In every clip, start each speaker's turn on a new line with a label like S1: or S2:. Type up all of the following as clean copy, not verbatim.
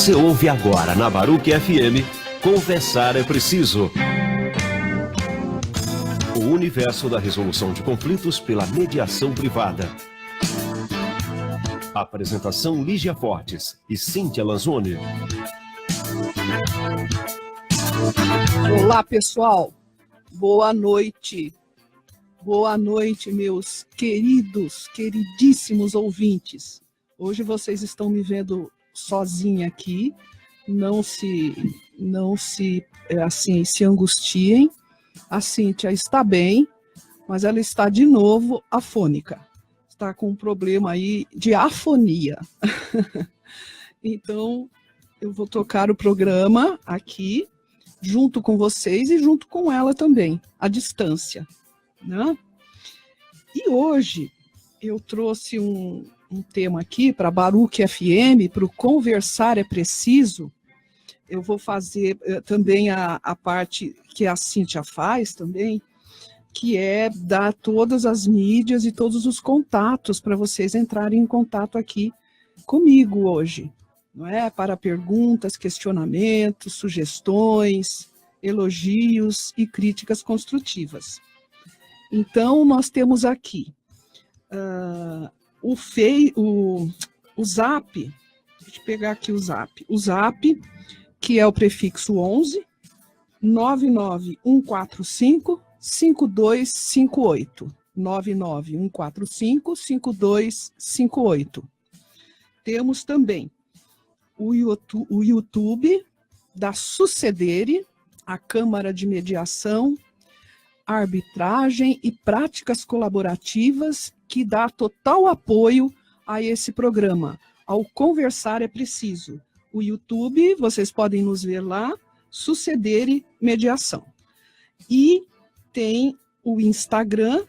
S1: Você ouve agora na Baruch FM, Conversar é Preciso. O universo da resolução de conflitos pela mediação privada. Apresentação Lígia Fortes e Cíntia Lanzoni.
S2: Olá, pessoal. Boa noite. Boa noite, meus queridos, queridíssimos ouvintes. Hoje vocês estão me vendo sozinha aqui. Não se angustiem. A Cíntia está bem, mas ela está de novo afônica. Está com um problema aí de afonia. Então, eu vou tocar o programa aqui, junto com vocês e junto com ela também, à distância, né? E hoje eu trouxe um tema aqui para Baruch FM, para o Conversar é Preciso. Eu vou fazer também a parte que a Cíntia faz também, que é dar todas as mídias e todos os contatos para vocês entrarem em contato aqui comigo hoje, não é? Para perguntas, questionamentos, sugestões, elogios e críticas construtivas. Então, nós temos aqui o Zap, deixa eu pegar aqui o Zap, que é o prefixo 11 99145 5258. 99145 5258. Temos também o YouTube da Sucedere, a Câmara de Mediação, Arbitragem e Práticas Colaborativas, que dá total apoio a esse programa, ao Conversar é Preciso. O YouTube, vocês podem nos ver lá, Sucedere Mediação. E tem o Instagram,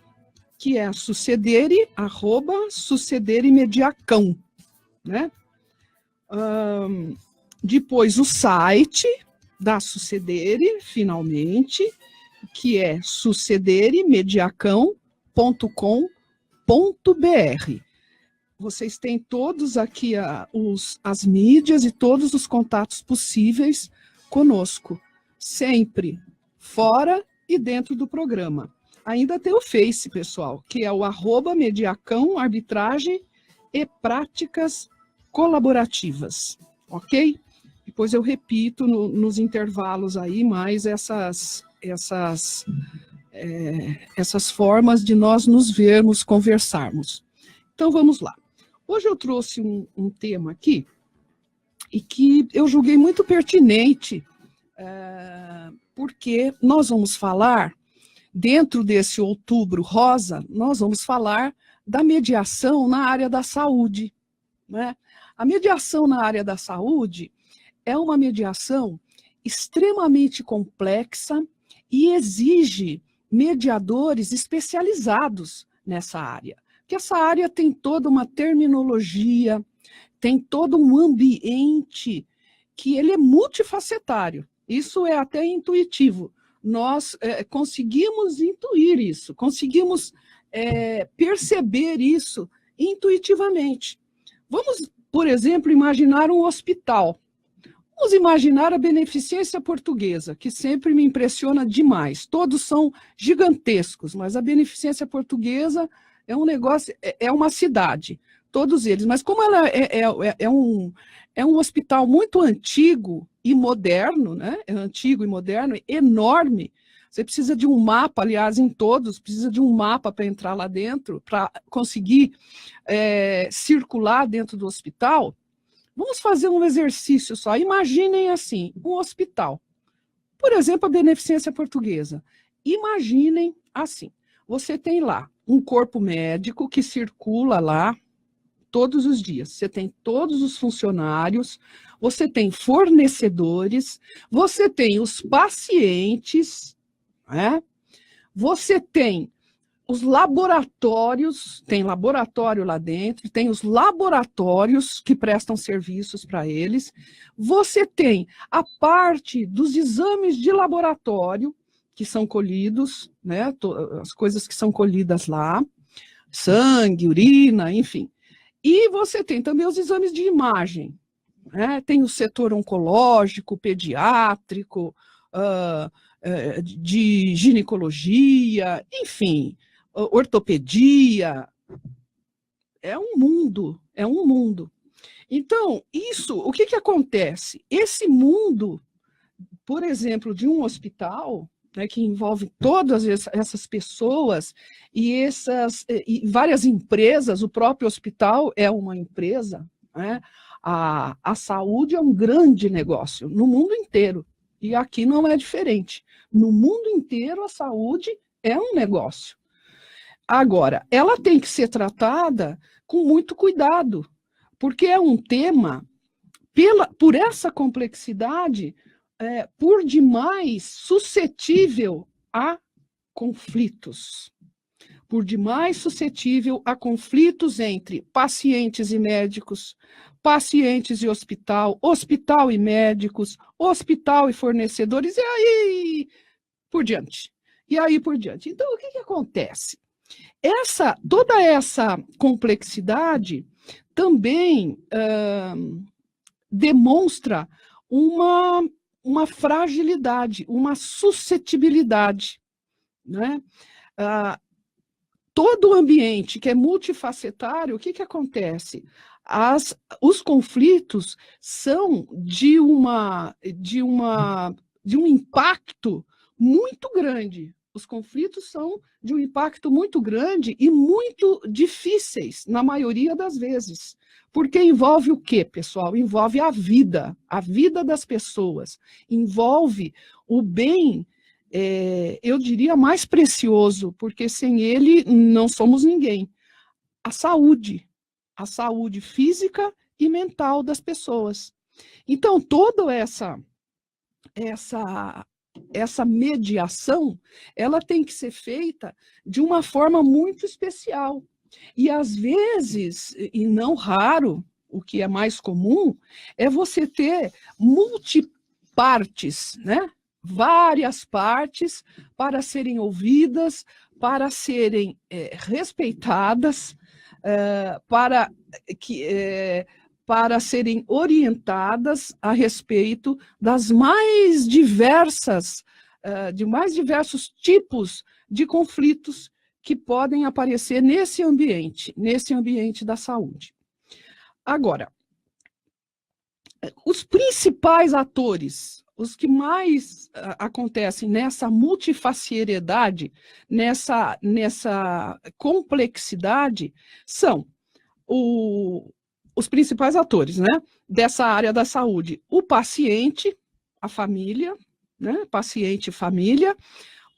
S2: que é Sucedere, @sucederemediacão, né? Depois o site da Sucedere, finalmente, que é sucederemediacão.com.br. Vocês têm todos aqui as mídias e todos os contatos possíveis conosco, sempre fora e dentro do programa. Ainda tem o Face, pessoal, que é o @mediacão, arbitragem e práticas colaborativas, ok? Depois eu repito nos intervalos aí mais essas formas de nós nos vermos, conversarmos. Então vamos lá. Hoje eu trouxe um tema aqui e que eu julguei muito pertinente, porque nós vamos falar, dentro desse Outubro Rosa, nós vamos falar da mediação na área da saúde, né? A mediação na área da saúde é uma mediação extremamente complexa e exige mediadores especializados nessa área. Porque essa área tem toda uma terminologia, tem todo um ambiente que ele é multifacetário. Isso é até intuitivo. Nós conseguimos intuir isso, conseguimos perceber isso intuitivamente. Vamos, por exemplo, imaginar um hospital. Vamos imaginar a Beneficência Portuguesa, que sempre me impressiona demais. Todos são gigantescos, mas a Beneficência Portuguesa é um negócio, é uma cidade, todos eles. Mas como ela é um hospital muito antigo e moderno, né? É antigo e moderno, enorme. Você precisa de um mapa, aliás, em todos, precisa de um mapa para entrar lá dentro, para conseguir circular dentro do hospital. Vamos fazer um exercício só. Imaginem assim, um hospital. Por exemplo, a Beneficência Portuguesa. Imaginem assim, você tem lá um corpo médico que circula lá todos os dias. Você tem todos os funcionários, você tem fornecedores, você tem os pacientes, né? Você tem os laboratórios, tem laboratório lá dentro, tem os laboratórios que prestam serviços para eles, você tem a parte dos exames de laboratório que são colhidos, né, as coisas que são colhidas lá, sangue, urina, enfim. E você tem também os exames de imagem, né? Tem o setor oncológico, pediátrico, de ginecologia, enfim, ortopedia. É um mundo, é um mundo. Então, isso, o que acontece? Esse mundo, por exemplo, de um hospital, né, que envolve todas essas pessoas e várias empresas, o próprio hospital é uma empresa, né? A saúde é um grande negócio no mundo inteiro, e aqui não é diferente. No mundo inteiro, a saúde é um negócio. Agora, ela tem que ser tratada com muito cuidado, porque é um tema, por essa complexidade, por demais suscetível a conflitos. Por demais suscetível a conflitos entre pacientes e médicos, pacientes e hospital, hospital e médicos, hospital e fornecedores, e aí por diante. E aí por diante. Então, o que acontece? Toda essa complexidade também demonstra uma fragilidade, uma suscetibilidade, né? Todo ambiente que é multifacetário, o que acontece? Os conflitos são de um impacto muito grande. Os conflitos são de um impacto muito grande e muito difíceis, na maioria das vezes. Porque envolve o quê, pessoal? Envolve a vida das pessoas, envolve o bem, eu diria, mais precioso, porque sem ele não somos ninguém. A saúde física e mental das pessoas. Então, toda essa mediação, ela tem que ser feita de uma forma muito especial. E, às vezes, e não raro, o que é mais comum, é você ter multipartes, né? Várias partes para serem ouvidas, para serem respeitadas, para serem orientadas a respeito de mais diversos tipos de conflitos que podem aparecer nesse ambiente da saúde. Agora, os principais atores, os que mais acontecem nessa multifaceriedade, nessa complexidade, são os principais atores, né, dessa área da saúde: o paciente, a família, né, paciente e família,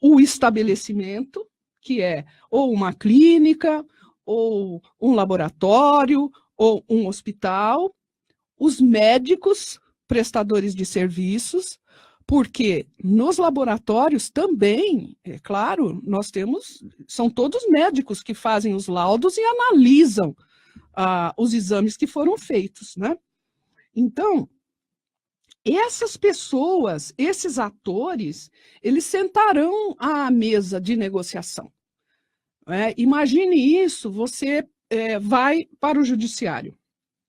S2: o estabelecimento, que é ou uma clínica, ou um laboratório, ou um hospital, os médicos, prestadores de serviços, porque nos laboratórios também, é claro, são todos médicos que fazem os laudos e analisam os exames que foram feitos, né? Então, essas pessoas, esses atores, eles sentarão à mesa de negociação. Né? Imagine isso, você vai para o judiciário,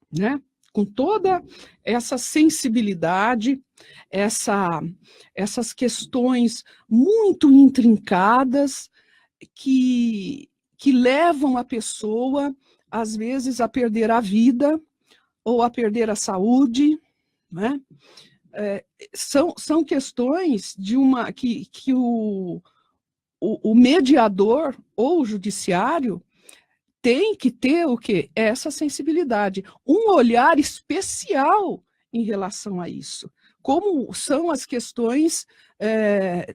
S2: né? Com toda essa sensibilidade, essas questões muito intrincadas que levam a pessoa, às vezes, a perder a vida ou a perder a saúde, né? São questões que o mediador ou o judiciário tem que ter o quê? Essa sensibilidade, um olhar especial em relação a isso, como são as questões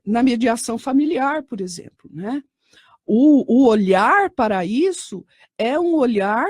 S2: na mediação familiar, por exemplo, né? O olhar para isso é um olhar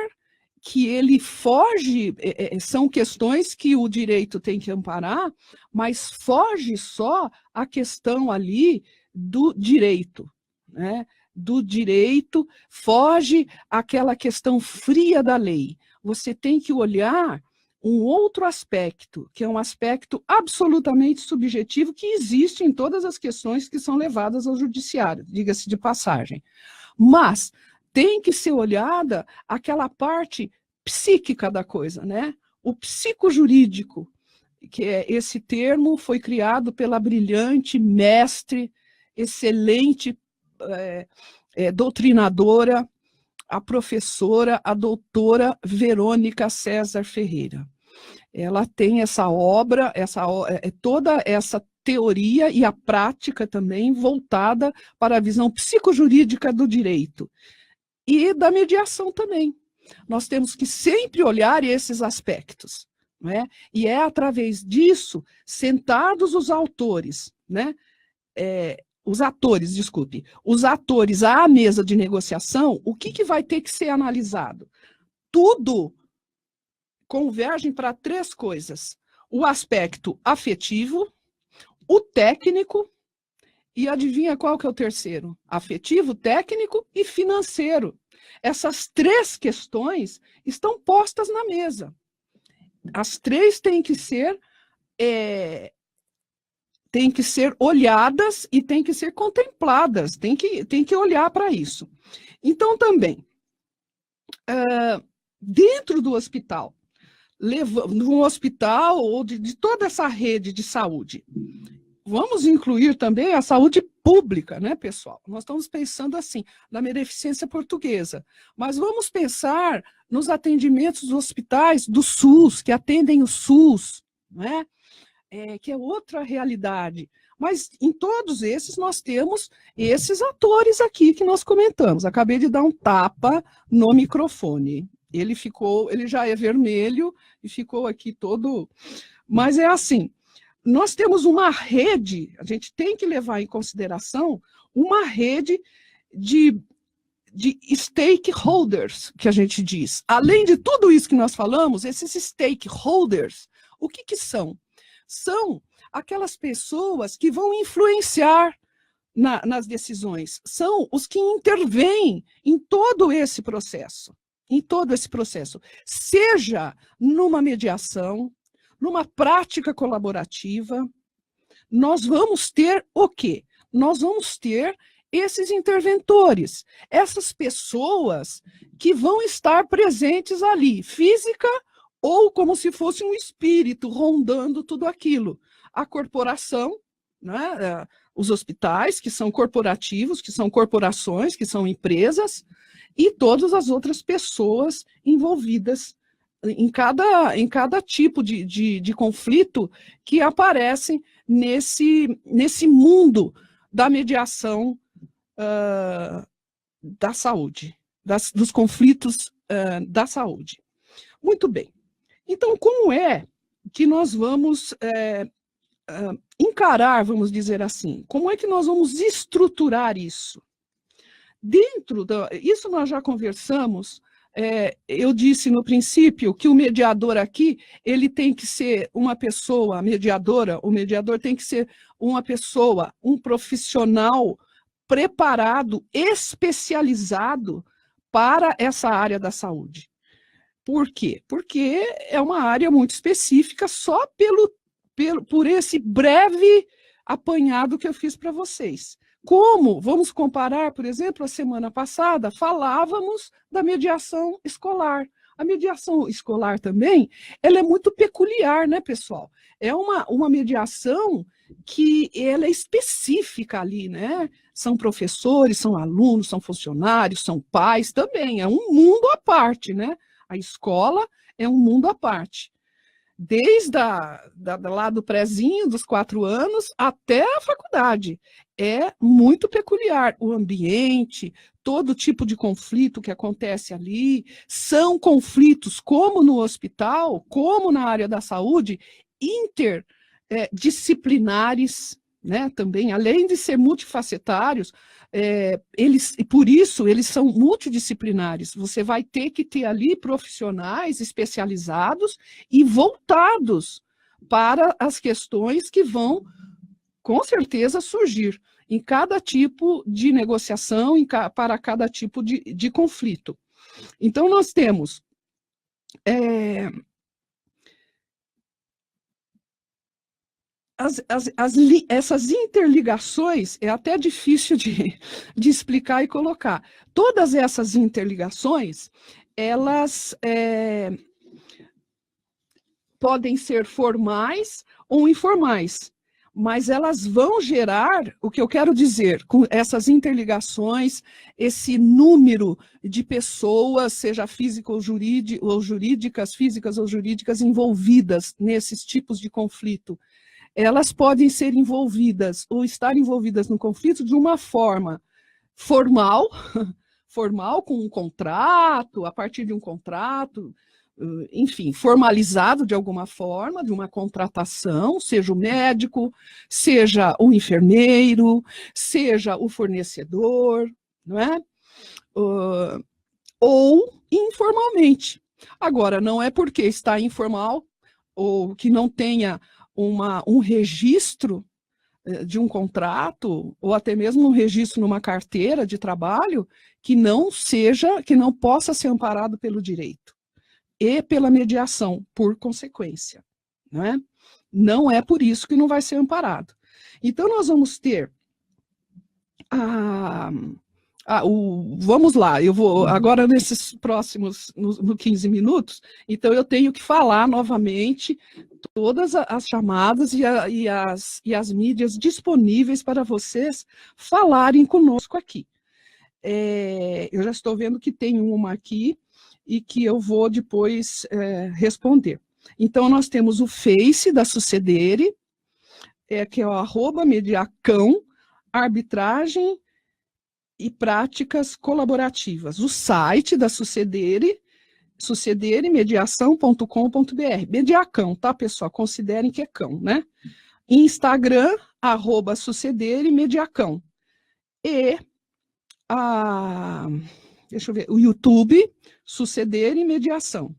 S2: que ele foge, são questões que o direito tem que amparar, mas foge só a questão ali do direito, né? Do direito, foge aquela questão fria da lei. Você tem que olhar um outro aspecto, que é um aspecto absolutamente subjetivo, que existe em todas as questões que são levadas ao judiciário, diga-se de passagem. Mas tem que ser olhada aquela parte psíquica da coisa, né? o psicojurídico, que é esse termo foi criado pela brilhante mestre, excelente doutrinadora, a professora, a doutora Verônica César Ferreira. Ela tem essa obra, toda essa teoria e a prática também voltada para a visão psicojurídica do direito e da mediação também. Nós temos que sempre olhar esses aspectos, né? E é através disso, sentados os autores, né? Os atores à mesa de negociação, o que vai ter que ser analisado? Tudo convergem para 3 coisas: o aspecto afetivo, o técnico, e adivinha qual que é o terceiro? Afetivo, técnico e financeiro. Essas 3 questões estão postas na mesa. As 3 têm que ser olhadas e têm que ser contempladas, tem que olhar para isso. Então, também, dentro do hospital, no hospital ou de toda essa rede de saúde, vamos incluir também a saúde pública, né, pessoal? Nós estamos pensando assim, na beneficência portuguesa, mas vamos pensar nos atendimentos dos hospitais do SUS, que atendem o SUS, né? Que é outra realidade. Mas em todos esses nós temos esses atores aqui que nós comentamos. Acabei de dar um tapa no microfone. Ele já é vermelho e ficou aqui todo... Mas é assim, nós temos uma rede, a gente tem que levar em consideração uma rede de stakeholders, que a gente diz. Além de tudo isso que nós falamos, esses stakeholders, o que são? São aquelas pessoas que vão influenciar nas decisões, são os que intervêm em todo esse processo, seja numa mediação, numa prática colaborativa, nós vamos ter o quê? Nós vamos ter esses interventores, essas pessoas que vão estar presentes ali, física ou como se fosse um espírito rondando tudo aquilo. A corporação, né, os hospitais, que são corporativos, que são corporações, que são empresas, e todas as outras pessoas envolvidas em cada tipo de conflito que aparecem nesse mundo da mediação da saúde, dos conflitos da saúde. Muito bem. Então, como é que nós vamos encarar, vamos dizer assim, como é que nós vamos estruturar isso? Isso nós já conversamos, eu disse no princípio que o mediador aqui, ele tem que ser uma pessoa mediadora, o mediador tem que ser uma pessoa, um profissional preparado, especializado para essa área da saúde. Por quê? Porque é uma área muito específica, só por esse breve apanhado que eu fiz para vocês. Como, vamos comparar, por exemplo, a semana passada, falávamos da mediação escolar. A mediação escolar também, ela é muito peculiar, né, pessoal? É uma mediação que ela é específica ali, né? São professores, são alunos, são funcionários, são pais também, é um mundo à parte, né? A escola é um mundo à parte. Desde lá do prézinho, dos 4 anos, até a faculdade. É muito peculiar o ambiente, todo tipo de conflito que acontece ali. São conflitos, como no hospital, como na área da saúde, interdisciplinares, né, também, além de ser multifacetários, por isso eles são multidisciplinares. Você vai ter que ter ali profissionais especializados e voltados para as questões que vão, com certeza, surgir em cada tipo de negociação, para cada tipo de conflito. Então, nós temos essas interligações, é até difícil de explicar e colocar. Todas essas interligações, elas podem ser formais ou informais, mas elas vão gerar, o que eu quero dizer, com essas interligações, esse número de pessoas, seja físicas ou jurídicas, físicas ou jurídicas, envolvidas nesses tipos de conflito. Elas podem ser envolvidas ou estar envolvidas no conflito de uma forma formal, com um contrato, a partir de um contrato, enfim, formalizado de alguma forma, de uma contratação, seja o médico, seja o enfermeiro, seja o fornecedor, não é? Ou informalmente. Agora, não é porque está informal ou que não tenha um registro de um contrato, ou até mesmo um registro numa carteira de trabalho, que não possa ser amparado pelo direito e pela mediação, por consequência. Não é por isso que não vai ser amparado. Então, nós vamos ter vamos lá, eu vou agora nesses próximos, no 15 minutos, então eu tenho que falar novamente todas as chamadas e as mídias disponíveis para vocês falarem conosco aqui. Eu já estou vendo que tem uma aqui e que eu vou depois responder. Então, nós temos o Face da Sucedere, que é o @mediacão, arbitragem e práticas colaborativas. O site da Sucedere, sucederemediação.com.br. Mediacão, tá, pessoal? Considerem que é cão, né? Instagram, @sucederemediacão. E deixa eu ver, o YouTube, Sucedere Mediação.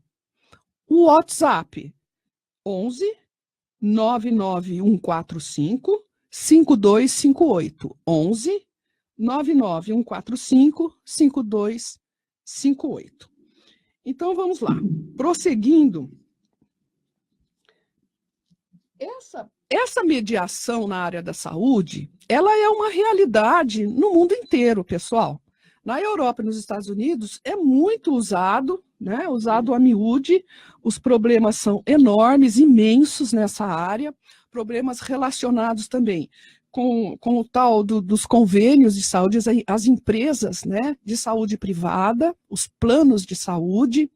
S2: O WhatsApp, 11 99145 5258. 11 99145 5258. Então, vamos lá. Prosseguindo, essa mediação na área da saúde, ela é uma realidade no mundo inteiro, pessoal. Na Europa e nos Estados Unidos é muito usado, né? Usado a miúde, os problemas são enormes, imensos nessa área, problemas relacionados também com o tal dos convênios de saúde, as empresas, né, de saúde privada, os planos de saúde,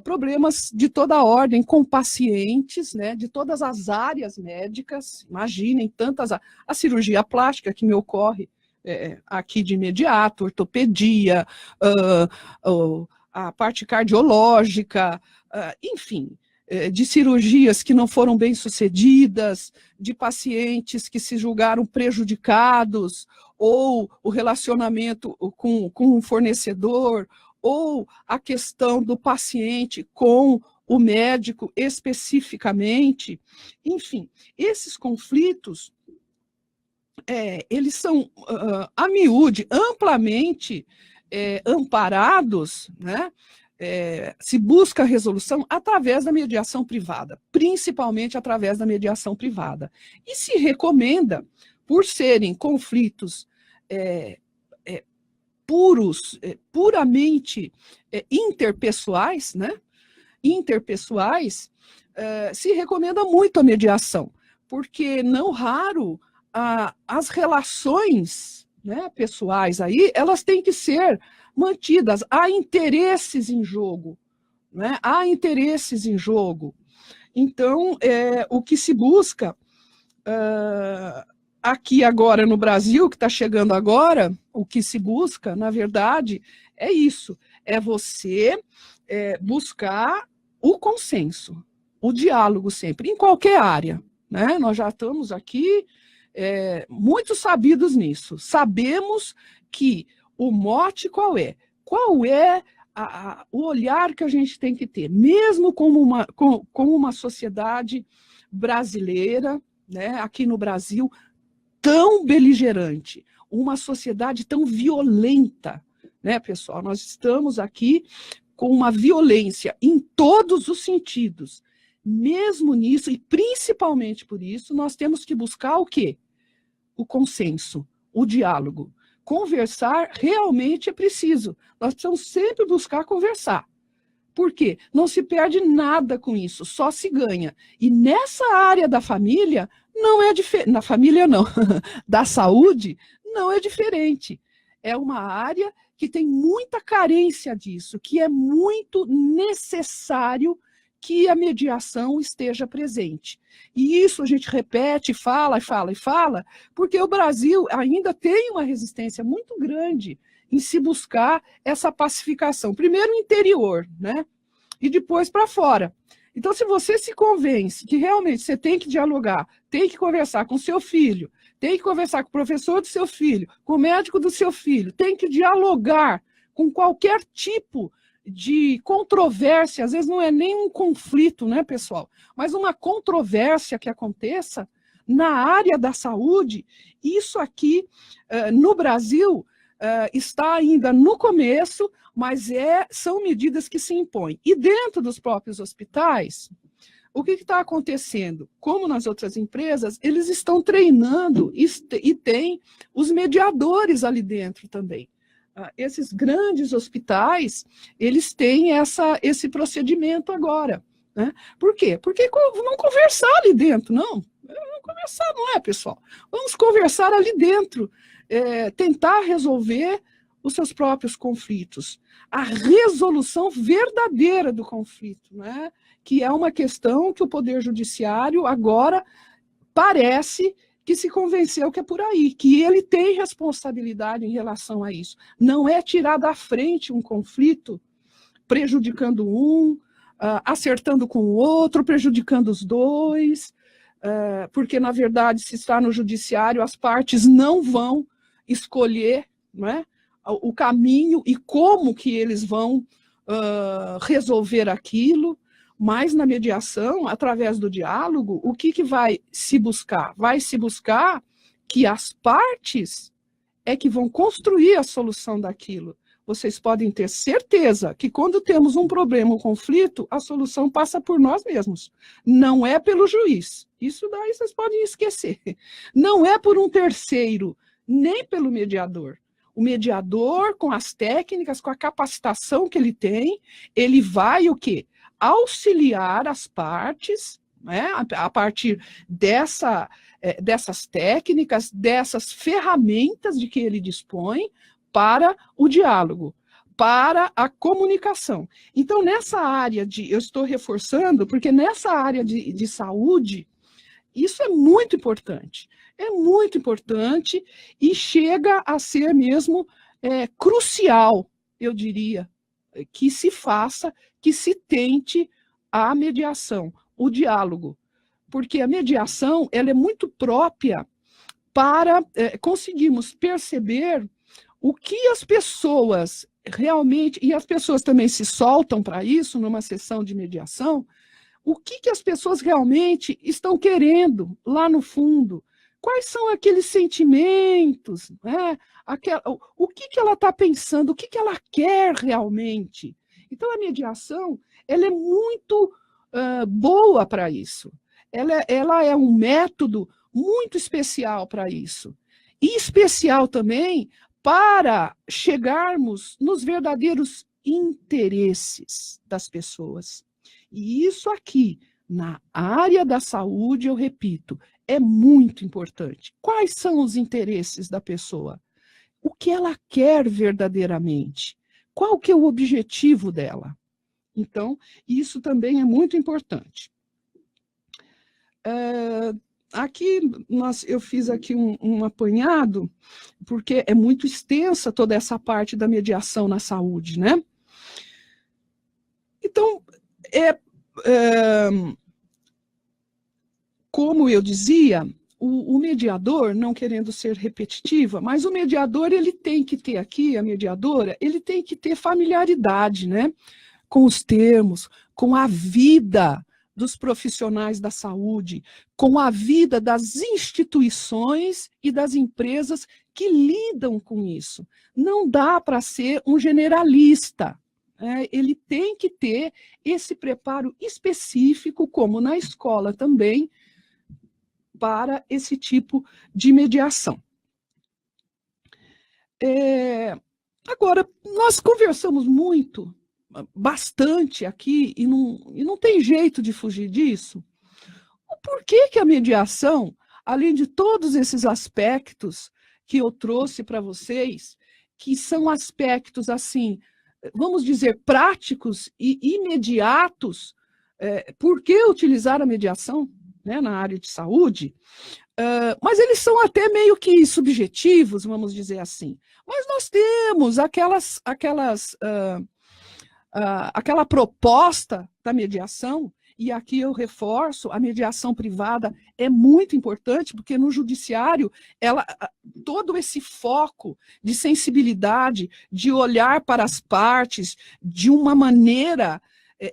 S2: problemas de toda ordem com pacientes, né, de todas as áreas médicas, imaginem tantas, a cirurgia plástica que me ocorre aqui de imediato, ortopedia, a parte cardiológica, enfim, de cirurgias que não foram bem sucedidas, de pacientes que se julgaram prejudicados, ou o relacionamento com o fornecedor, ou a questão do paciente com o médico especificamente. Enfim, esses conflitos, eles são, a miúde, amplamente amparados, né? Se busca a resolução através da mediação privada, principalmente através da mediação privada. E se recomenda, por serem conflitos puramente interpessoais, né? Interpessoais, se recomenda muito a mediação, porque não raro as relações, né, pessoais aí, elas têm que ser mantidas, há interesses em jogo, né? Há interesses em jogo. Então, o que se busca aqui agora no Brasil, que está chegando agora, o que se busca, na verdade, é isso, é você buscar o consenso, o diálogo sempre, em qualquer área, né? Nós já estamos aqui muito sabidos nisso, sabemos que o mote qual é? Qual é o olhar que a gente tem que ter, mesmo como uma sociedade brasileira, né, aqui no Brasil, tão beligerante, uma sociedade tão violenta, né, pessoal? Nós estamos aqui com uma violência em todos os sentidos. Mesmo nisso, e principalmente por isso, nós temos que buscar o quê? O consenso, o diálogo. Conversar realmente é preciso. Nós precisamos sempre buscar conversar. Por quê? Não se perde nada com isso, só se ganha. E nessa área da família, não é diferente. Na família, não. Da saúde, não é diferente. É uma área que tem muita carência disso, que é muito necessário que a mediação esteja presente. E isso a gente repete, fala, fala e fala, porque o Brasil ainda tem uma resistência muito grande em se buscar essa pacificação. Primeiro no interior, né? E depois para fora. Então, se você se convence que realmente você tem que dialogar, tem que conversar com seu filho, tem que conversar com o professor do seu filho, com o médico do seu filho, tem que dialogar com qualquer tipo de controvérsia, às vezes não é nem um conflito, né, pessoal? Mas uma controvérsia que aconteça na área da saúde, isso aqui no Brasil está ainda no começo, mas são medidas que se impõem. E dentro dos próprios hospitais, o que está acontecendo? Como nas outras empresas, eles estão treinando e tem os mediadores ali dentro também. Esses grandes hospitais, eles têm esse procedimento agora. Né? Por quê? Porque vamos conversar ali dentro, não? Vamos conversar, não é, pessoal? Vamos conversar ali dentro, tentar resolver os seus próprios conflitos. A resolução verdadeira do conflito, né? Que é uma questão que o Poder Judiciário agora parece que se convenceu que é por aí, que ele tem responsabilidade em relação a isso. Não é tirar da frente um conflito, prejudicando um, acertando com o outro, prejudicando os dois, porque, na verdade, se está no judiciário, as partes não vão escolher, não é, o caminho e como que eles vão resolver aquilo. Mas na mediação, através do diálogo, o que vai se buscar? Vai se buscar que as partes é que vão construir a solução daquilo. Vocês podem ter certeza que quando temos um problema, um conflito, a solução passa por nós mesmos. Não é pelo juiz. Isso daí vocês podem esquecer. Não é por um terceiro, nem pelo mediador. O mediador, com as técnicas, com a capacitação que ele tem, ele vai o quê? Auxiliar as partes, né, a partir dessas técnicas, dessas ferramentas de que ele dispõe para o diálogo, para a comunicação. Então, nessa área eu estou reforçando, porque nessa área de saúde, isso é muito importante e chega a ser mesmo crucial, eu diria, que se faça, que se tente a mediação, o diálogo, porque a mediação ela é muito própria para conseguirmos perceber o que as pessoas realmente, e as pessoas também se soltam para isso numa sessão de mediação, o que as pessoas realmente estão querendo lá no fundo. Quais são aqueles sentimentos, né? O que ela está pensando, o que ela quer realmente. Então, a mediação ela é muito boa para isso. Ela é um método muito especial para isso. E especial também para chegarmos nos verdadeiros interesses das pessoas. E isso aqui, na área da saúde, eu repito, é muito importante. Quais são os interesses da pessoa? O que ela quer verdadeiramente? Qual que é o objetivo dela? Então, isso também é muito importante. Aqui, eu fiz aqui um apanhado, porque é muito extensa toda essa parte da mediação na saúde, né? Então, como eu dizia, o mediador, não querendo ser repetitiva, mas o mediador, ele tem que ter aqui, a mediadora, ele tem que ter familiaridade, né? Com os termos, com a vida dos profissionais da saúde, com a vida das instituições e das empresas que lidam com isso. Não dá para ser um generalista. Ele tem que ter esse preparo específico, como na escola também, para esse tipo de mediação. Agora, nós conversamos muito bastante aqui, e não tem jeito de fugir disso, o porquê que a mediação, além de todos esses aspectos que eu trouxe para vocês, que são aspectos, assim, vamos dizer, práticos e imediatos, por que utilizar a mediação, né, na área de saúde? Mas eles são até meio que subjetivos, vamos dizer assim. Mas nós temos aquela proposta da mediação, e aqui eu reforço, a mediação privada é muito importante, porque no judiciário, todo esse foco de sensibilidade, de olhar para as partes de uma maneira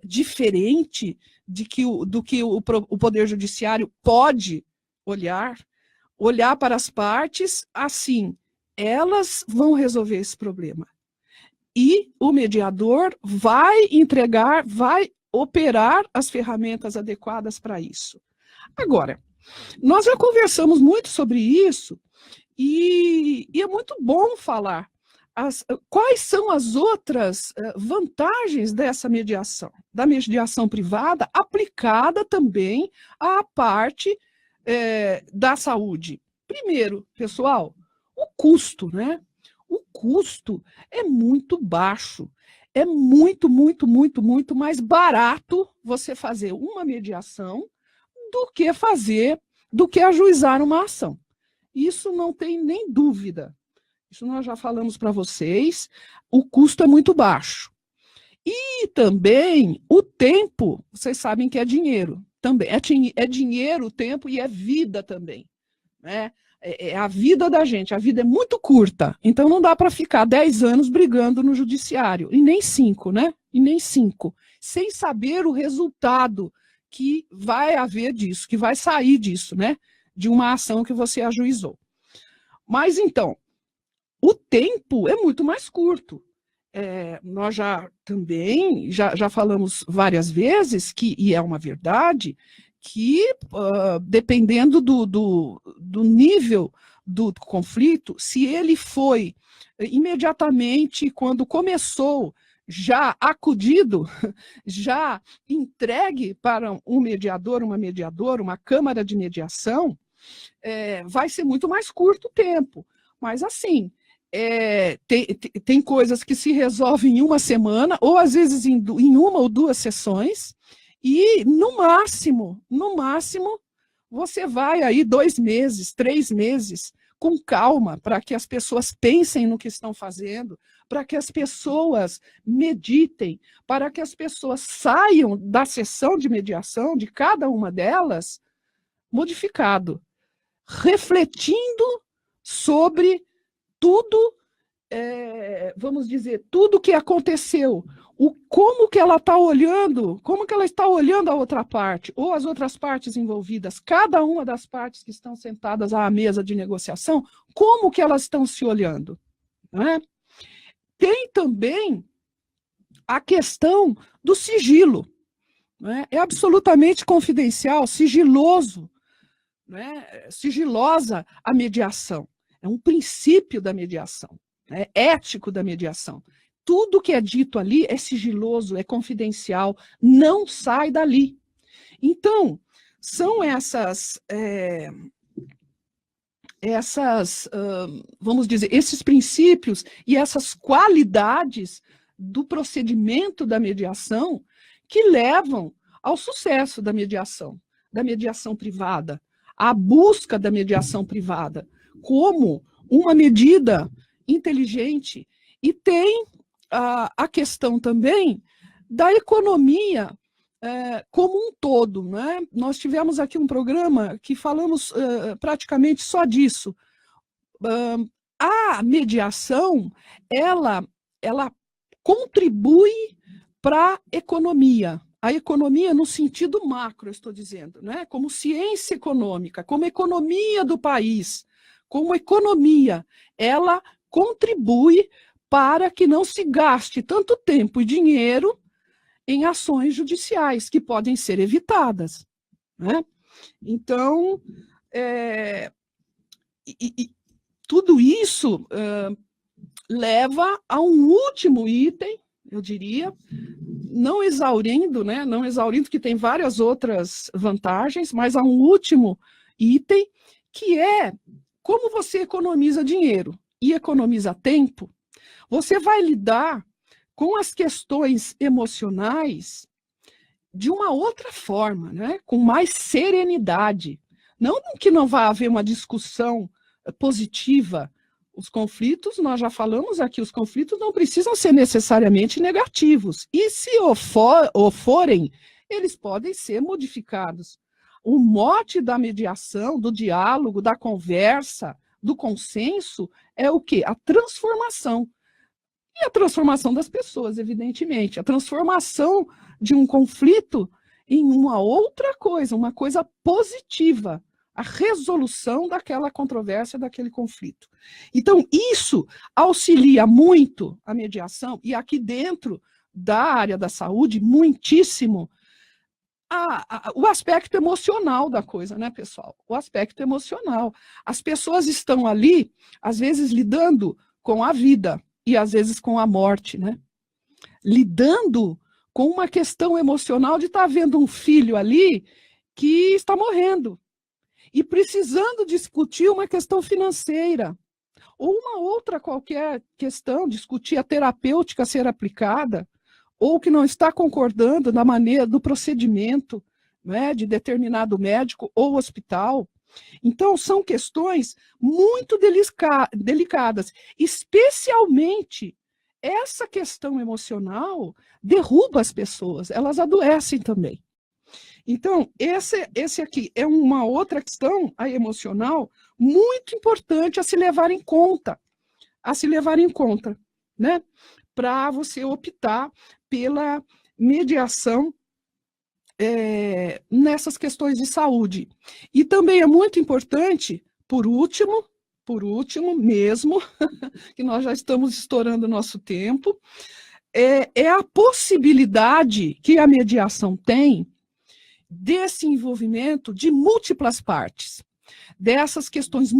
S2: diferente do que o Poder Judiciário pode olhar para as partes, assim, elas vão resolver esse problema. E o mediador vai entregar, vai operar as ferramentas adequadas para isso. Agora, nós já conversamos muito sobre isso, e é muito bom falar quais são as outras vantagens dessa mediação, da mediação privada, aplicada também à parte da saúde. Primeiro, pessoal, o custo, né? O custo é muito baixo. É muito, muito, muito, muito mais barato você fazer uma mediação do que ajuizar uma ação. Isso não tem nem dúvida. Isso nós já falamos para vocês. O custo é muito baixo. E também o tempo, vocês sabem que é dinheiro. Também é dinheiro, o tempo, e é vida também, né? É a vida da gente, a vida é muito curta, então não dá para ficar 10 anos brigando no judiciário, e nem 5, né? E nem 5, sem saber o resultado que vai haver disso, que vai sair disso, né? De uma ação que você ajuizou. Mas então, o tempo é muito mais curto. Nós já falamos várias vezes, e é uma verdade, que dependendo do nível do conflito, se ele foi imediatamente, quando começou, já acudido, já entregue para um mediador, uma mediadora, uma câmara de mediação, vai ser muito mais curto o tempo. Mas assim, tem coisas que se resolvem em uma semana, ou às vezes em uma ou duas sessões, e no máximo, você vai aí 2 meses, 3 meses, com calma, para que as pessoas pensem no que estão fazendo, para que as pessoas meditem, para que as pessoas saiam da sessão de mediação, de cada uma delas, modificado, refletindo sobre tudo, vamos dizer, tudo que aconteceu, como que ela está olhando a outra parte, ou as outras partes envolvidas, cada uma das partes que estão sentadas à mesa de negociação, como que elas estão se olhando, né? Tem também a questão do sigilo, né? É absolutamente confidencial, sigiloso, né? Sigilosa a mediação, é um princípio da mediação, né? Ético da mediação. Tudo que é dito ali é sigiloso, é confidencial, não sai dali. Então, são vamos dizer, esses princípios e essas qualidades do procedimento da mediação que levam ao sucesso da mediação privada, à busca da mediação privada, como uma medida inteligente. E tem a questão também da economia como um todo, né? Nós tivemos aqui um programa que falamos praticamente só disso. A mediação, ela contribui para a economia no sentido macro, eu estou dizendo, né? Como ciência econômica, como economia do país, como economia, ela contribui para que não se gaste tanto tempo e dinheiro em ações judiciais, que podem ser evitadas, né? Então, tudo isso leva a um último item, eu diria, não exaurindo, né? Não exaurindo, que tem várias outras vantagens, mas há um último item, que é como você economiza dinheiro e economiza tempo. Você vai lidar com as questões emocionais de uma outra forma, né? Com mais serenidade. Não que não vá haver uma discussão positiva. Os conflitos, nós já falamos aqui, os conflitos não precisam ser necessariamente negativos. E se o forem, eles podem ser modificados. O mote da mediação, do diálogo, da conversa, do consenso, é o quê? A transformação. E a transformação das pessoas, evidentemente. A transformação de um conflito em uma outra coisa, uma coisa positiva. A resolução daquela controvérsia, daquele conflito. Então, isso auxilia muito a mediação, e aqui dentro da área da saúde, muitíssimo, o aspecto emocional da coisa, né, pessoal? O aspecto emocional. As pessoas estão ali, às vezes, lidando com a vida, e às vezes com a morte, né? Lidando com uma questão emocional de estar vendo um filho ali que está morrendo, e precisando discutir uma questão financeira, ou uma outra qualquer questão, discutir a terapêutica a ser aplicada, ou que não está concordando na maneira do procedimento, né, de determinado médico ou hospital. Então, são questões muito delicadas, especialmente essa questão emocional derruba as pessoas, elas adoecem também. Então, esse aqui é uma outra questão, a emocional, muito importante a se levar em conta, né? Para você optar pela mediação nessas questões de saúde. E também é muito importante, por último mesmo, que nós já estamos estourando o nosso tempo, é a possibilidade que a mediação tem desse envolvimento de múltiplas partes, dessas questões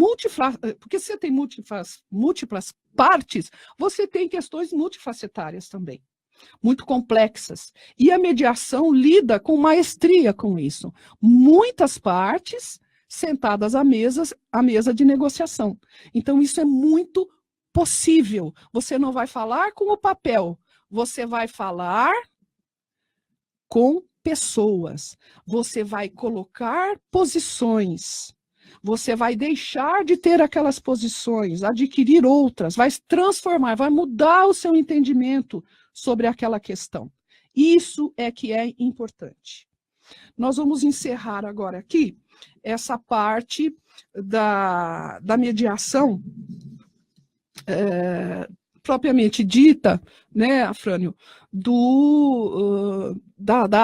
S2: porque se você tem múltiplas partes, você tem questões multifacetárias também, muito complexas, e a mediação lida com maestria com isso, muitas partes sentadas à mesa de negociação. Então isso é muito possível, você não vai falar com o papel, você vai falar com pessoas, você vai colocar posições, você vai deixar de ter aquelas posições, adquirir outras, vai transformar, vai mudar o seu entendimento sobre aquela questão. Isso é que é importante. Nós vamos encerrar agora aqui essa parte da mediação propriamente dita, né, Afrânio, da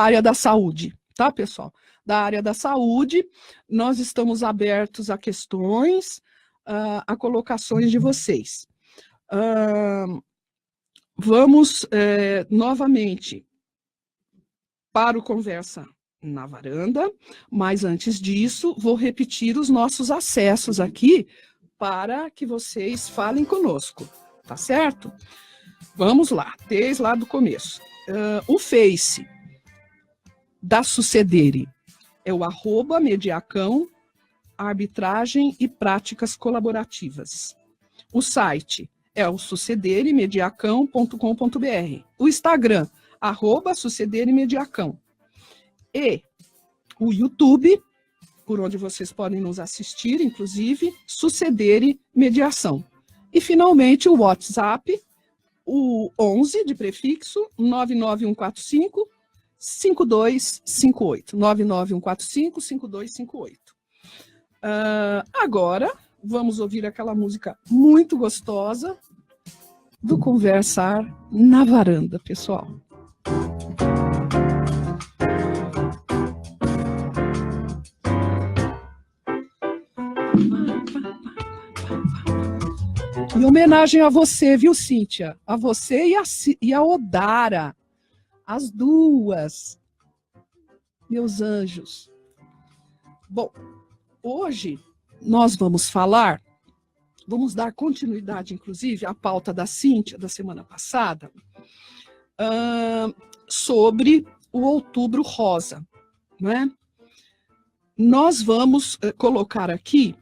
S2: área da saúde, tá, pessoal? Da área da saúde, nós estamos abertos a questões, a colocações de vocês. Vamos novamente para o Conversa na Varanda, mas antes disso, vou repetir os nossos acessos aqui para que vocês falem conosco. Tá certo? Vamos lá, desde lá do começo. O Face da Sucedere é o @mediacão, arbitragem e práticas colaborativas. O site é o sucederemediacão.com.br. O Instagram, @sucederemediacão. E o YouTube, por onde vocês podem nos assistir, inclusive, Sucedere Mediação. E, finalmente, o WhatsApp, o 11 de prefixo, 99145-5258. 99145-5258. Agora, vamos ouvir aquela música muito gostosa do Conversar na Varanda, pessoal. Em homenagem a você, viu, Cíntia? A você e a Odara. As duas. Meus anjos. Bom, hoje nós vamos dar continuidade, inclusive, à pauta da Cíntia da semana passada, sobre o Outubro Rosa, né? Nós vamos colocar aqui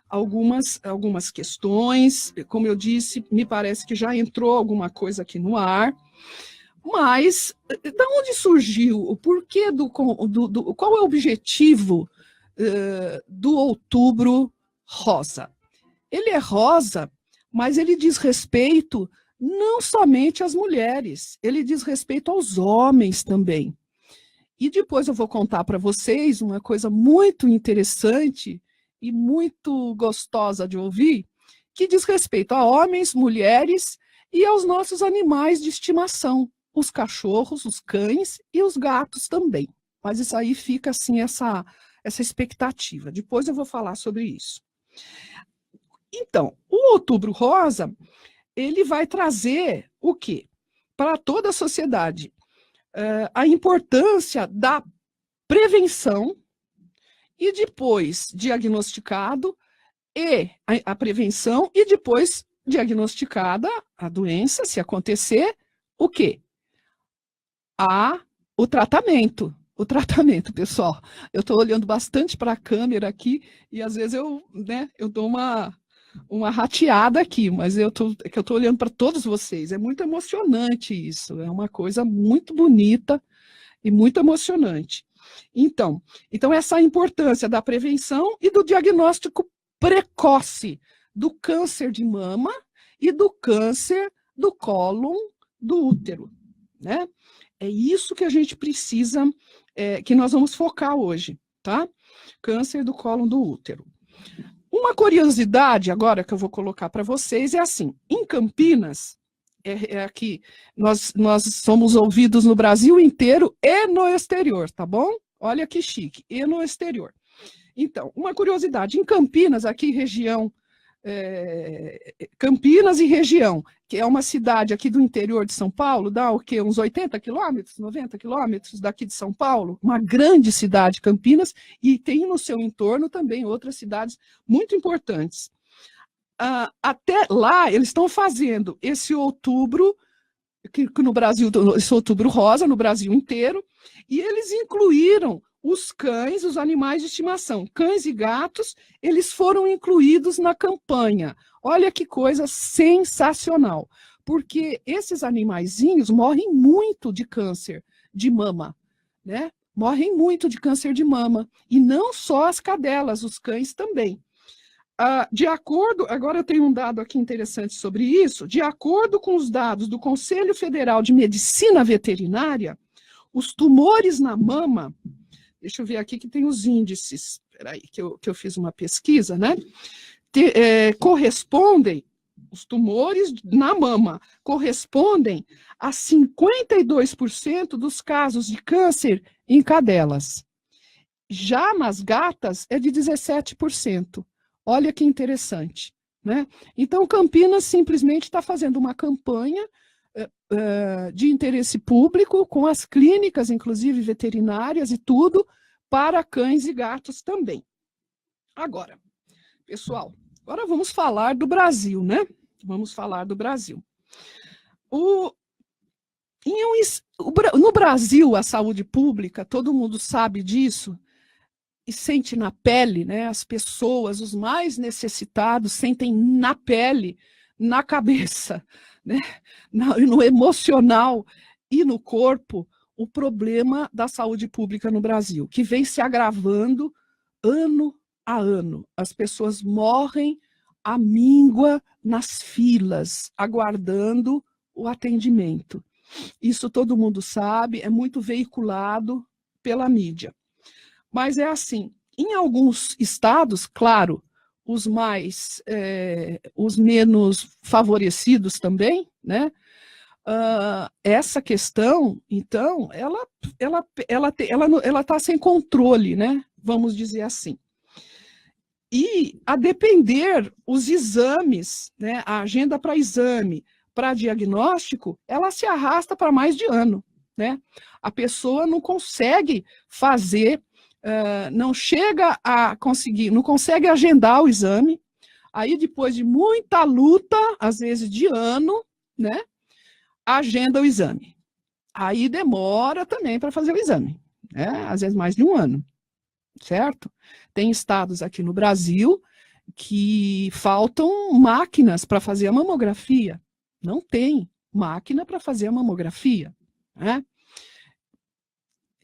S2: algumas questões, como eu disse, me parece que já entrou alguma coisa aqui no ar, mas da onde surgiu, o porquê qual é o objetivo do Outubro Rosa? Ele é rosa, mas ele diz respeito não somente às mulheres, ele diz respeito aos homens também. E depois eu vou contar para vocês uma coisa muito interessante e muito gostosa de ouvir, que diz respeito a homens, mulheres e aos nossos animais de estimação, os cachorros, os cães e os gatos também. Mas isso aí fica assim, essa expectativa. Depois eu vou falar sobre isso. Então, o Outubro Rosa, ele vai trazer o quê? Para toda a sociedade. A importância da prevenção e depois diagnosticado e a prevenção e depois diagnosticada a doença, se acontecer, o quê? O tratamento. O tratamento, pessoal. Eu estou olhando bastante para a câmera aqui e às vezes eu dou uma rateada aqui, mas é que eu estou olhando para todos vocês. É muito emocionante isso, é uma coisa muito bonita e muito emocionante. Então essa importância da prevenção e do diagnóstico precoce do câncer de mama e do câncer do cólon do útero, né? É isso que a gente precisa, que nós vamos focar hoje, tá? Câncer do cólon do útero. Uma curiosidade agora que eu vou colocar para vocês é assim, em Campinas, aqui, nós somos ouvidos no Brasil inteiro e no exterior, tá bom? Olha que chique, e no exterior. Então, uma curiosidade, em Campinas, aqui região, Campinas e região, que é uma cidade aqui do interior de São Paulo, dá o quê? Uns 80 quilômetros, 90 quilômetros daqui de São Paulo, uma grande cidade, Campinas, e tem no seu entorno também outras cidades muito importantes. Até lá, eles estão fazendo esse outubro, que no Brasil, esse Outubro Rosa, no Brasil inteiro, e eles incluíram os cães, os animais de estimação, cães e gatos, eles foram incluídos na campanha. Olha que coisa sensacional, porque esses animaizinhos morrem muito de câncer de mama, né? Morrem muito de câncer de mama, e não só as cadelas, os cães também. De acordo, agora eu tenho um dado aqui interessante sobre isso, de acordo com os dados do Conselho Federal de Medicina Veterinária, os tumores na mama, deixa eu ver aqui que tem os índices, peraí, que eu fiz uma pesquisa, né? Correspondem, os tumores na mama, correspondem a 52% dos casos de câncer em cadelas. Já nas gatas, é de 17%. Olha que interessante, né? Então, Campinas simplesmente está fazendo uma campanha de interesse público, com as clínicas, inclusive veterinárias e tudo, para cães e gatos também. Agora, pessoal, agora vamos falar do Brasil, né? Vamos falar do Brasil. No Brasil, a saúde pública, todo mundo sabe disso, e sente na pele, né? As pessoas, os mais necessitados, sentem na pele, na cabeça, né? No emocional e no corpo, o problema da saúde pública no Brasil, que vem se agravando ano a ano. As pessoas morrem à míngua nas filas, aguardando o atendimento. Isso todo mundo sabe, é muito veiculado pela mídia. Mas é assim, em alguns estados, claro, os menos favorecidos também, né? Essa questão, então, ela está sem controle, né? Vamos dizer assim. E, a depender, os exames, né? A agenda para exame, para diagnóstico, ela se arrasta para mais de ano, né? A pessoa não consegue fazer, não chega a conseguir, não consegue agendar o exame, aí depois de muita luta, às vezes de ano, né? Agenda o exame. Aí demora também para fazer o exame, né? Às vezes mais de um ano, certo? Tem estados aqui no Brasil que faltam máquinas para fazer a mamografia. Não tem máquina para fazer a mamografia, né?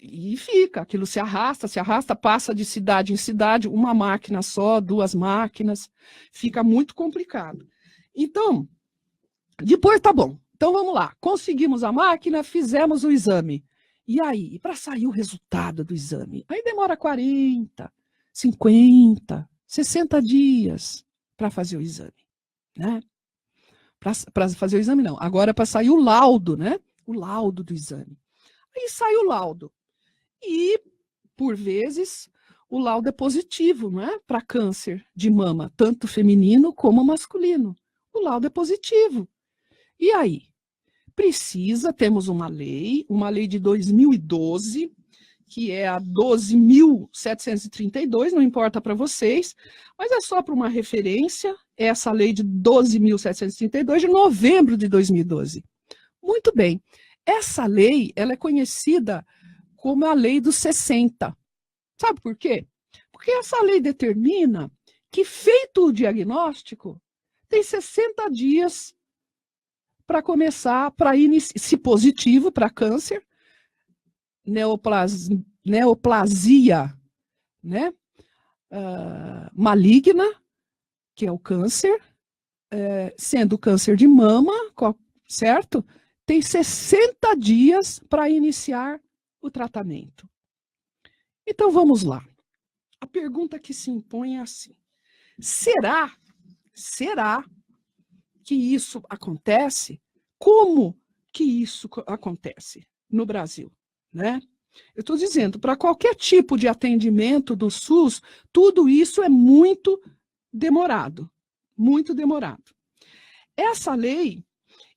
S2: E fica, aquilo se arrasta, passa de cidade em cidade, uma máquina só, duas máquinas, fica muito complicado. Então, depois tá bom. Então vamos lá, conseguimos a máquina, fizemos o exame. E aí, para sair o resultado do exame? Aí demora 40, 50, 60 dias para fazer o exame, né? Para fazer o exame não, agora para sair o laudo, né? O laudo do exame. Aí sai o laudo. E, por vezes, o laudo é positivo, não é? Para câncer de mama, tanto feminino como masculino. O laudo é positivo. E aí? Temos uma lei de 2012, que é a 12.732, não importa para vocês, mas é só para uma referência, essa lei de 12.732, de novembro de 2012. Muito bem. Essa lei, ela é conhecida como a lei dos 60. Sabe por quê? Porque essa lei determina que, feito o diagnóstico, tem 60 dias para começar, se positivo para câncer, neoplasia, né? Maligna, que é o câncer, sendo câncer de mama, certo? Tem 60 dias para iniciar o tratamento. Então vamos lá. A pergunta que se impõe é assim: será que isso acontece? Como que isso acontece no Brasil, né? Eu estou dizendo, para qualquer tipo de atendimento do SUS, tudo isso é muito demorado, muito demorado. Essa lei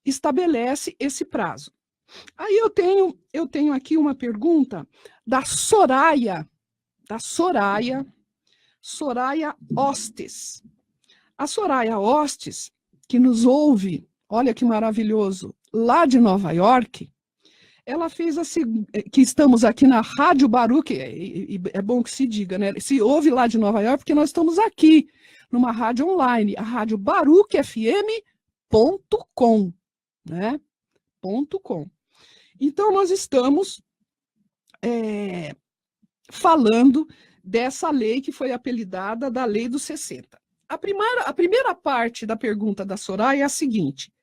S2: estabelece esse prazo. Aí eu tenho aqui uma pergunta da Soraya Ostes. A Soraya Ostes, que nos ouve, olha que maravilhoso, lá de Nova York, ela fez assim, que estamos aqui na Rádio Baruch, é bom que se diga, né? Se ouve lá de Nova York, porque nós estamos aqui, numa rádio online, a Rádio baruchfm.com, né? .com. Então, nós estamos falando dessa lei que foi apelidada da Lei dos 60. A primeira parte da pergunta da Soraya é a seguinte: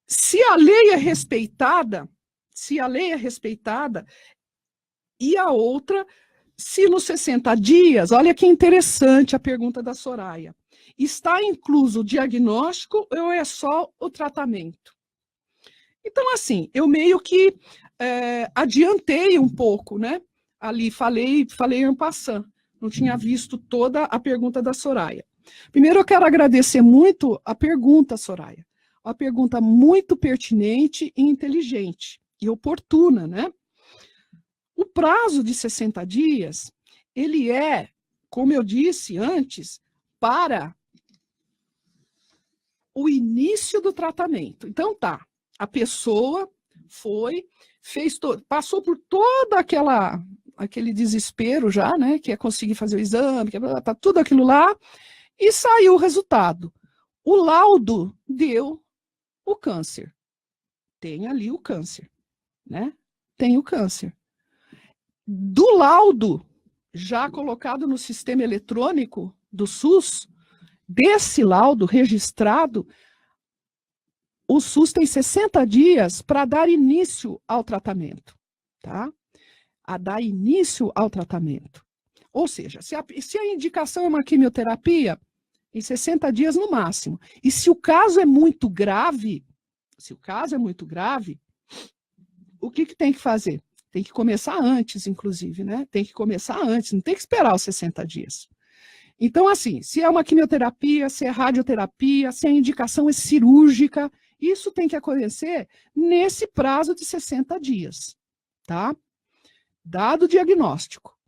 S2: se a lei é respeitada, e a outra, se nos 60 dias, olha que interessante a pergunta da Soraya, está incluso o diagnóstico ou é só o tratamento? Então, assim, eu meio que adiantei um pouco, né? Ali falei en passant, não tinha visto toda a pergunta da Soraya. Primeiro, eu quero agradecer muito a pergunta, Soraya. Uma pergunta muito pertinente e inteligente e oportuna, né? O prazo de 60 dias, ele é, como eu disse antes, para o início do tratamento. Então, tá, a pessoa passou por toda aquele desespero já, né, que é conseguir fazer o exame, tá tudo aquilo lá, e saiu o resultado. O laudo deu o câncer. Tem ali o câncer, né? Tem o câncer. Do laudo, já colocado no sistema eletrônico do SUS, desse laudo registrado, o SUS tem 60 dias para dar início ao tratamento, tá? A dar início ao tratamento. Ou seja, se a indicação é uma quimioterapia, em 60 dias no máximo. E se o caso é muito grave, o que tem que fazer? Tem que começar antes, inclusive, né? Tem que começar antes, não tem que esperar os 60 dias. Então, assim, se é uma quimioterapia, se é radioterapia, se a indicação é cirúrgica, isso tem que acontecer nesse prazo de 60 dias, tá? Dado o diagnóstico,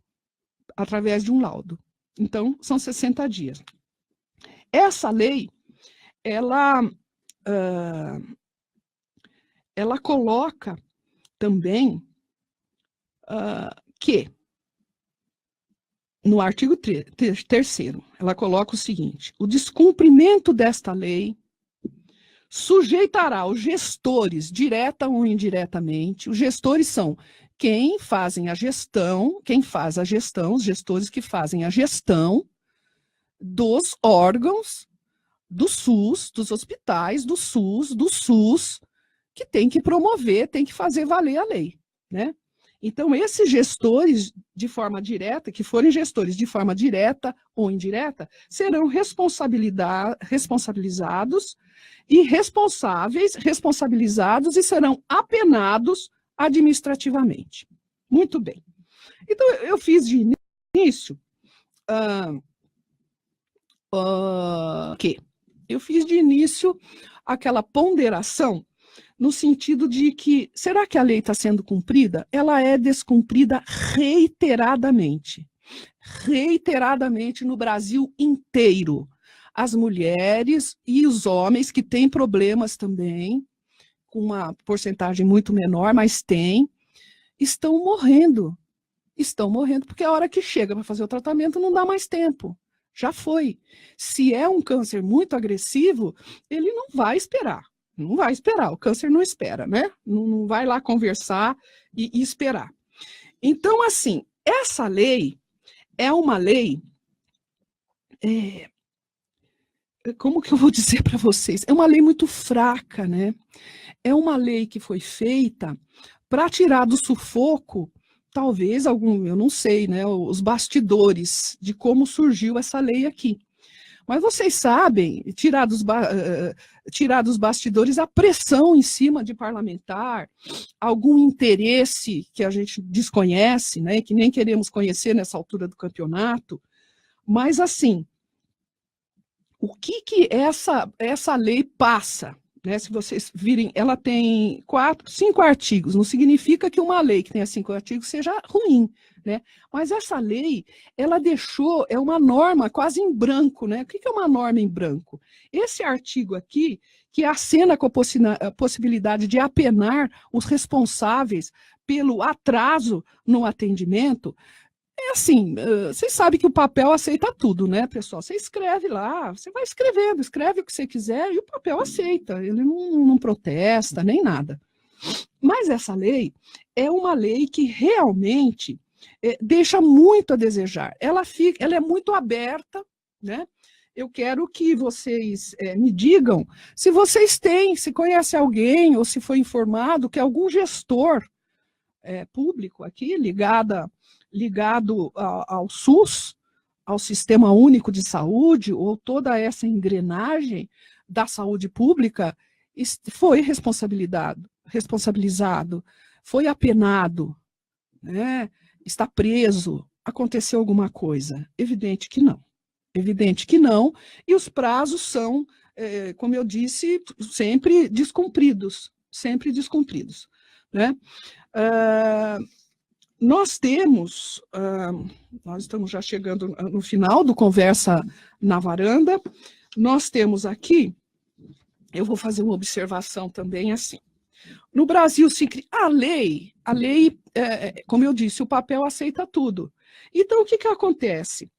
S2: através de um laudo. Então, são 60 dias. Essa lei, ela coloca também que, no artigo 3º, ela coloca o seguinte: o descumprimento desta lei sujeitará os gestores, direta ou indiretamente. Os gestores são quem fazem a gestão, os gestores que fazem a gestão dos órgãos do SUS, dos hospitais, do SUS, que tem que promover, tem que fazer valer a lei, né? Então, esses gestores de forma direta, que forem gestores de forma direta ou indireta, serão responsabilizados e responsabilizados e serão apenados administrativamente. Muito bem. Então, eu fiz de início aquela ponderação no sentido de que, será que a lei está sendo cumprida? Ela é descumprida reiteradamente no Brasil inteiro. As mulheres e os homens que têm problemas também, com uma porcentagem muito menor, mas estão morrendo, porque a hora que chega para fazer o tratamento não dá mais tempo, já foi. Se é um câncer muito agressivo, ele não vai esperar, o câncer não espera, né? Não vai lá conversar e esperar. Então, assim, essa lei é uma lei, como que eu vou dizer para vocês? É uma lei muito fraca, né? É uma lei que foi feita para tirar do sufoco, talvez eu não sei, né, os bastidores de como surgiu essa lei aqui. Mas vocês sabem, tirar dos bastidores a pressão em cima de parlamentar, algum interesse que a gente desconhece, né, que nem queremos conhecer nessa altura do campeonato. Mas, assim, o que essa lei passa? Né, se vocês virem, ela tem 5 artigos, não significa que uma lei que tenha 5 artigos seja ruim, né? Mas essa lei, ela é uma norma quase em branco, né? O que é uma norma em branco? Esse artigo aqui, que acena com a possibilidade de apenar os responsáveis pelo atraso no atendimento. É assim, vocês sabem que o papel aceita tudo, né, pessoal? Você escreve lá, você vai escrevendo, escreve o que você quiser e o papel aceita, ele não protesta, nem nada. Mas essa lei é uma lei que realmente deixa muito a desejar. Ela é muito aberta, né? Eu quero que vocês me digam se vocês se conhece alguém ou se foi informado que algum gestor público aqui, ligado ao SUS, ao Sistema Único de Saúde, ou toda essa engrenagem da saúde pública, foi responsabilizado, foi apenado, né? Está preso, aconteceu alguma coisa? Evidente que não, e os prazos são, como eu disse, sempre descumpridos, né? Nós estamos já chegando no final do Conversa na Varanda, nós temos aqui, eu vou fazer uma observação também assim, no Brasil, a lei, como eu disse, o papel aceita tudo. Então, o que acontece?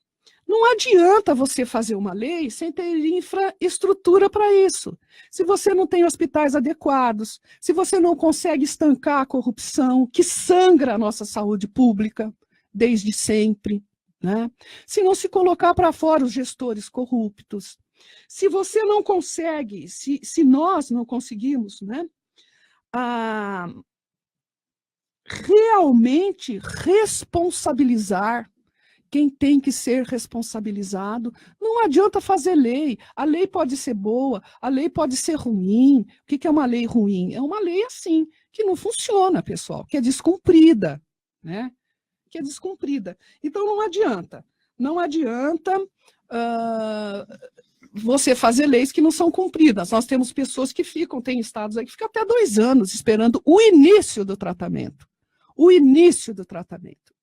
S2: Não adianta você fazer uma lei sem ter infraestrutura para isso. Se você não tem hospitais adequados, se você não consegue estancar a corrupção, que sangra a nossa saúde pública desde sempre, né? Se não se colocar para fora os gestores corruptos, se você não consegue, se nós não conseguimos, né, realmente responsabilizar quem tem que ser responsabilizado, não adianta fazer lei. A lei pode ser boa, a lei pode ser ruim. O que é uma lei ruim? É uma lei assim, que não funciona, pessoal, que é descumprida, né? Que é descumprida. Então, não adianta você fazer leis que não são cumpridas. Nós temos pessoas que tem estados aí que ficam até 2 anos esperando o início do tratamento.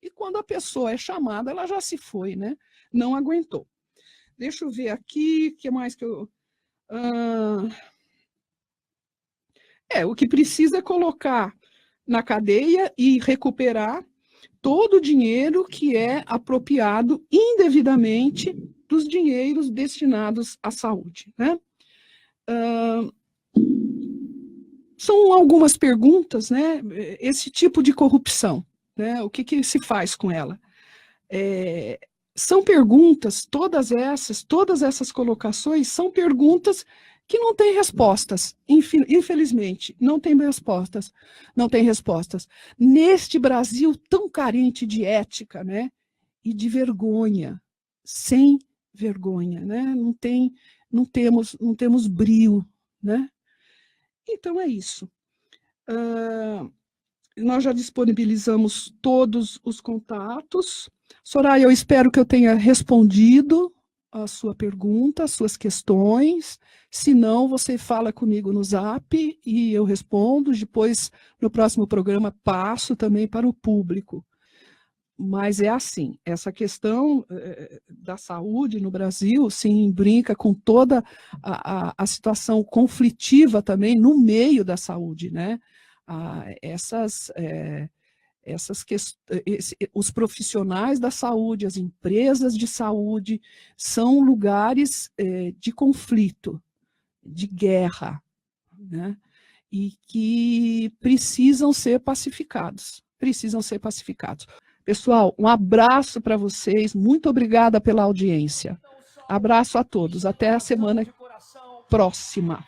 S2: E quando a pessoa é chamada, ela já se foi, né? Não aguentou. Deixa eu ver aqui, o que mais que eu... o que precisa é colocar na cadeia e recuperar todo o dinheiro que é apropriado indevidamente dos dinheiros destinados à saúde, né? São algumas perguntas, né? Esse tipo de corrupção, né? O que se faz com ela? São perguntas, todas essas colocações são perguntas que não têm respostas, infelizmente, não tem respostas. Neste Brasil tão carente de ética, né? E de vergonha, sem vergonha, né? Não temos brio, né? Então é isso. Nós já disponibilizamos todos os contatos. Soraya, eu espero que eu tenha respondido a sua pergunta, as suas questões. Se não, você fala comigo no Zap e eu respondo. Depois, no próximo programa, passo também para o público. Mas é assim, essa questão da saúde no Brasil, sim, brinca com toda a situação conflitiva também no meio da saúde, né? Os profissionais da saúde, as empresas de saúde, são lugares de conflito, de guerra, né? E que precisam ser pacificados. Pessoal, um abraço para vocês, muito obrigada pela audiência. Abraço a todos, até a semana próxima.